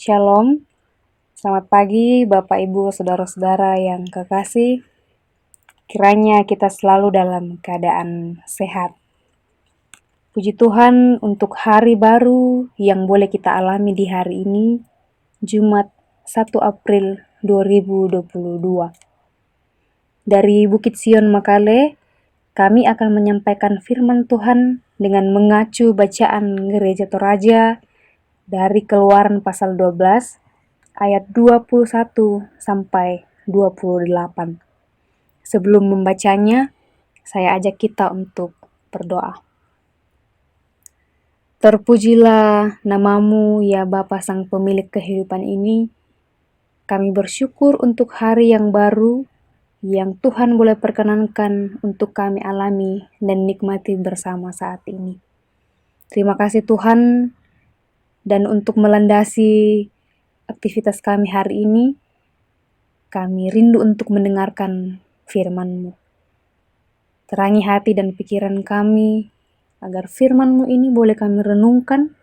Shalom, selamat pagi Bapak Ibu Saudara-saudara yang kekasih. Kiranya kita selalu dalam keadaan sehat. Puji Tuhan untuk hari baru yang boleh kita alami di hari ini, Jumat 1 April 2022. Dari Bukit Sion Makale, kami akan menyampaikan firman Tuhan dengan mengacu bacaan Gereja Toraja dari Keluaran pasal 12 ayat 21 sampai 28. Sebelum membacanya, saya ajak kita untuk berdoa. Terpujilah namamu ya Bapa Sang Pemilik kehidupan ini. Kami bersyukur untuk hari yang baru yang Tuhan boleh perkenankan untuk kami alami dan nikmati bersama saat ini. Terima kasih Tuhan, dan untuk melandasi aktivitas kami hari ini, kami rindu untuk mendengarkan firman-Mu. Terangi hati dan pikiran kami, agar firman-Mu ini boleh kami renungkan,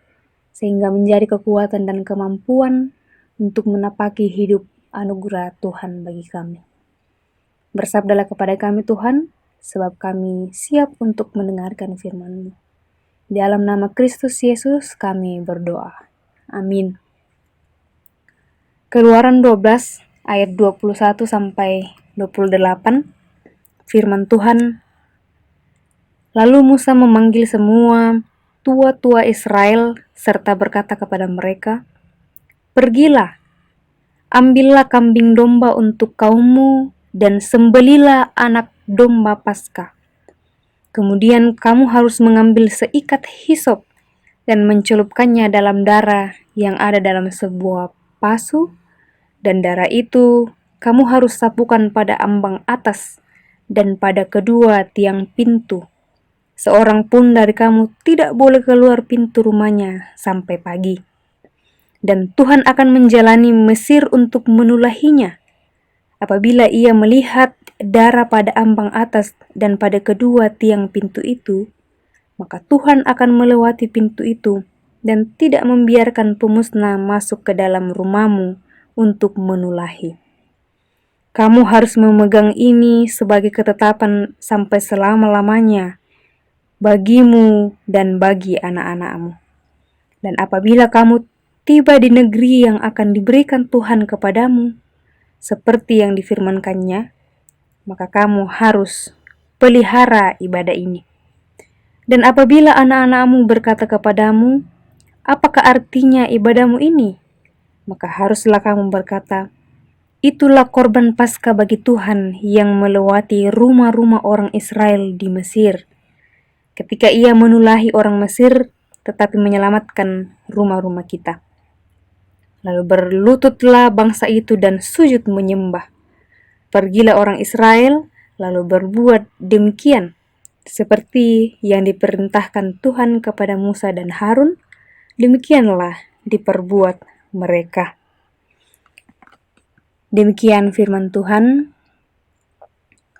sehingga menjadi kekuatan dan kemampuan untuk menapaki hidup anugerah Tuhan bagi kami. Bersabdalah kepada kami Tuhan, sebab kami siap untuk mendengarkan firman-Mu. Di dalam nama Kristus Yesus kami berdoa. Amin. Keluaran 12 ayat 21 sampai 28, firman Tuhan. Lalu Musa memanggil semua tua-tua Israel serta berkata kepada mereka, "Pergilah, ambillah kambing domba untuk kaummu dan sembelilah anak domba Paskah. Kemudian kamu harus mengambil seikat hisop dan mencelupkannya dalam darah yang ada dalam sebuah pasu, dan darah itu kamu harus sapukan pada ambang atas dan pada kedua tiang pintu. Seorang pun dari kamu tidak boleh keluar pintu rumahnya sampai pagi. Dan Tuhan akan menjalani Mesir untuk menulahinya. Apabila ia melihat darah pada ambang atas dan pada kedua tiang pintu itu, maka Tuhan akan melewati pintu itu dan tidak membiarkan pemusnah masuk ke dalam rumahmu untuk menulahi. Kamu harus memegang ini sebagai ketetapan sampai selama-lamanya bagimu dan bagi anak-anakmu. Dan apabila kamu tiba di negeri yang akan diberikan Tuhan kepadamu, seperti yang difirmankannya, maka kamu harus pelihara ibadah ini. Dan apabila anak-anakmu berkata kepadamu, apakah artinya ibadahmu ini? Maka haruslah kamu berkata, itulah korban Paskah bagi Tuhan yang melewati rumah-rumah orang Israel di Mesir, ketika ia menulahi orang Mesir tetapi menyelamatkan rumah-rumah kita. Lalu berlututlah bangsa itu dan sujud menyembah. Pergilah orang Israel lalu berbuat demikian, seperti yang diperintahkan Tuhan kepada Musa dan Harun, demikianlah diperbuat mereka. Demikian firman Tuhan.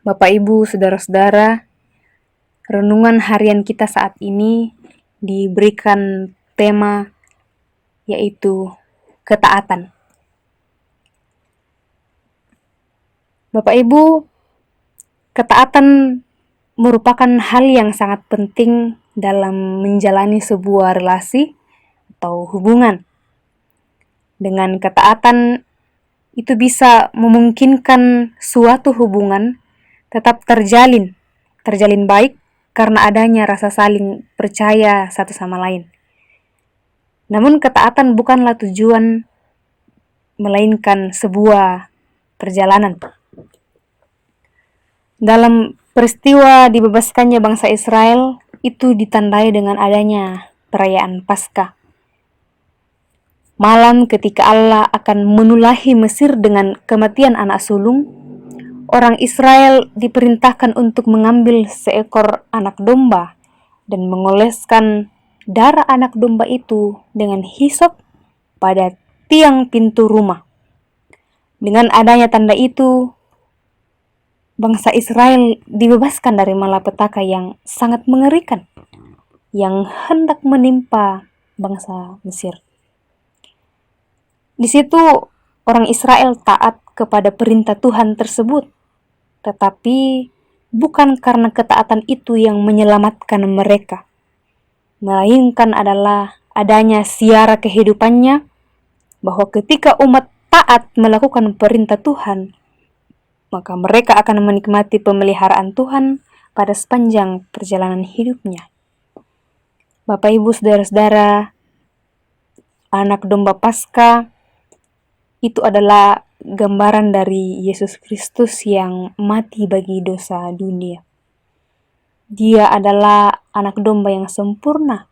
Bapak Ibu, saudara-saudara, renungan harian kita saat ini diberikan tema yaitu ketaatan. Bapak Ibu, ketaatan merupakan hal yang sangat penting dalam menjalani sebuah relasi atau hubungan. Dengan ketaatan itu bisa memungkinkan suatu hubungan tetap terjalin baik karena adanya rasa saling percaya satu sama lain. Namun ketaatan bukanlah tujuan, melainkan sebuah perjalanan. Dalam peristiwa dibebaskannya bangsa Israel, itu ditandai dengan adanya perayaan Paskah. Malam ketika Allah akan menulahi Mesir dengan kematian anak sulung, orang Israel diperintahkan untuk mengambil seekor anak domba dan mengoleskan darah anak domba itu dengan hisop pada tiang pintu rumah. Dengan adanya tanda itu, bangsa Israel dibebaskan dari malapetaka yang sangat mengerikan yang hendak menimpa bangsa Mesir. Di situ orang Israel taat kepada perintah Tuhan tersebut, tetapi bukan karena ketaatan itu yang menyelamatkan mereka, melainkan adalah adanya siara kehidupannya bahwa ketika umat taat melakukan perintah Tuhan, maka mereka akan menikmati pemeliharaan Tuhan pada sepanjang perjalanan hidupnya. Bapak, Ibu, saudara-saudara, anak domba Paskah itu adalah gambaran dari Yesus Kristus yang mati bagi dosa dunia. Dia adalah anak domba yang sempurna,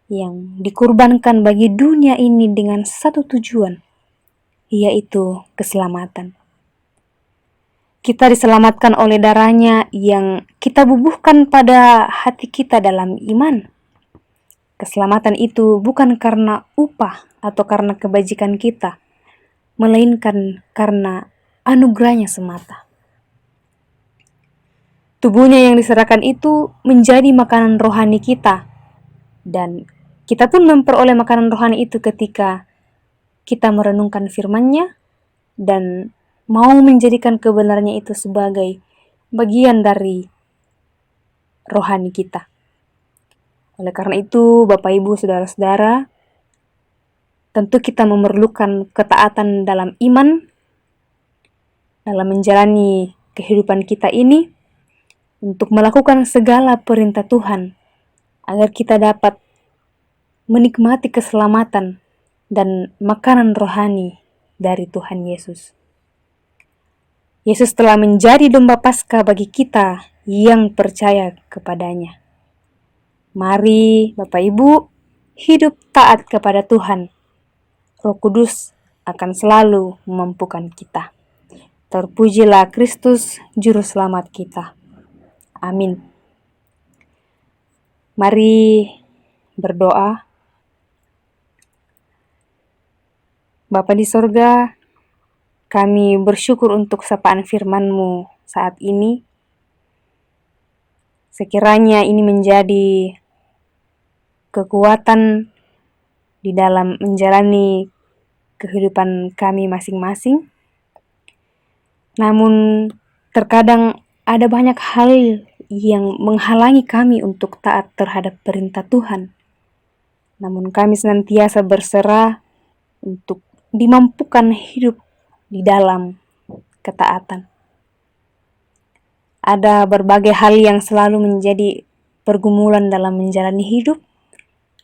yang dikurbankan bagi dunia ini dengan satu tujuan, yaitu keselamatan. Kita diselamatkan oleh darahnya yang kita bubuhkan pada hati kita dalam iman. Keselamatan itu bukan karena upah atau karena kebajikan kita, melainkan karena anugerahnya semata. Tubuhnya yang diserahkan itu menjadi makanan rohani kita, dan kita pun memperoleh makanan rohani itu ketika kita merenungkan firman-Nya dan mau menjadikan kebenarannya itu sebagai bagian dari rohani kita. Oleh karena itu, Bapak, Ibu, saudara-saudara, tentu kita memerlukan ketaatan dalam iman, dalam menjalani kehidupan kita ini, untuk melakukan segala perintah Tuhan, agar kita dapat menikmati keselamatan dan makanan rohani dari Tuhan Yesus. Yesus telah menjadi domba Paskah bagi kita yang percaya kepadanya. Mari, Bapak, Ibu, hidup taat kepada Tuhan. Roh Kudus akan selalu memampukan kita. Terpujilah Kristus, Juru Selamat kita. Amin. Mari berdoa. Bapa di sorga, kami bersyukur untuk sapaan firman-Mu saat ini. Sekiranya ini menjadi kekuatan di dalam menjalani kehidupan kami masing-masing. Namun terkadang ada banyak hal yang menghalangi kami untuk taat terhadap perintah Tuhan. Namun kami senantiasa berserah untuk dimampukan hidup di dalam ketaatan. Ada berbagai hal yang selalu menjadi pergumulan dalam menjalani hidup,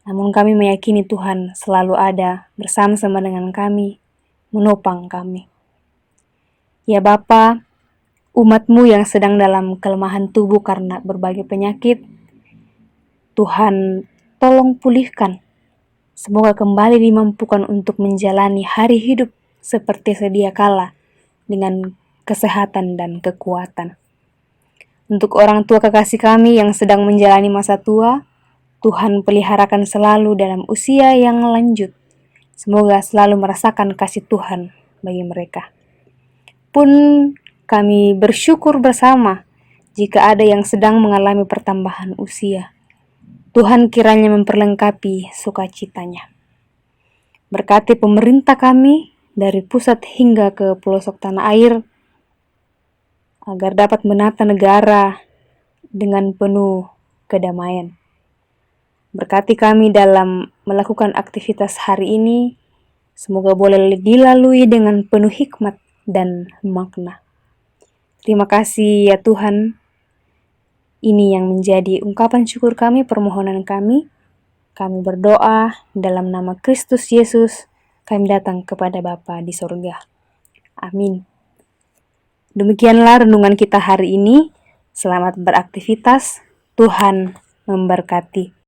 namun kami meyakini Tuhan selalu ada bersama-sama dengan kami, menopang kami. Ya Bapa, umat-Mu yang sedang dalam kelemahan tubuh karena berbagai penyakit, Tuhan tolong pulihkan. Semoga kembali dimampukan untuk menjalani hari hidup seperti sedia kala dengan kesehatan dan kekuatan. Untuk orang tua kekasih kami yang sedang menjalani masa tua, Tuhan peliharakan selalu dalam usia yang lanjut. Semoga selalu merasakan kasih Tuhan bagi mereka. Pun kami bersyukur bersama jika ada yang sedang mengalami pertambahan usia. Tuhan kiranya memperlengkapi sukacitanya. Berkati pemerintah kami dari pusat hingga ke pelosok tanah air, agar dapat menata negara dengan penuh kedamaian. Berkati kami dalam melakukan aktivitas hari ini, semoga boleh dilalui dengan penuh hikmat dan makna. Terima kasih ya Tuhan. Ini yang menjadi ungkapan syukur kami, permohonan kami. Kami berdoa dalam nama Kristus Yesus, kami datang kepada Bapa di sorga. Amin. Demikianlah renungan kita hari ini. Selamat beraktivitas. Tuhan memberkati.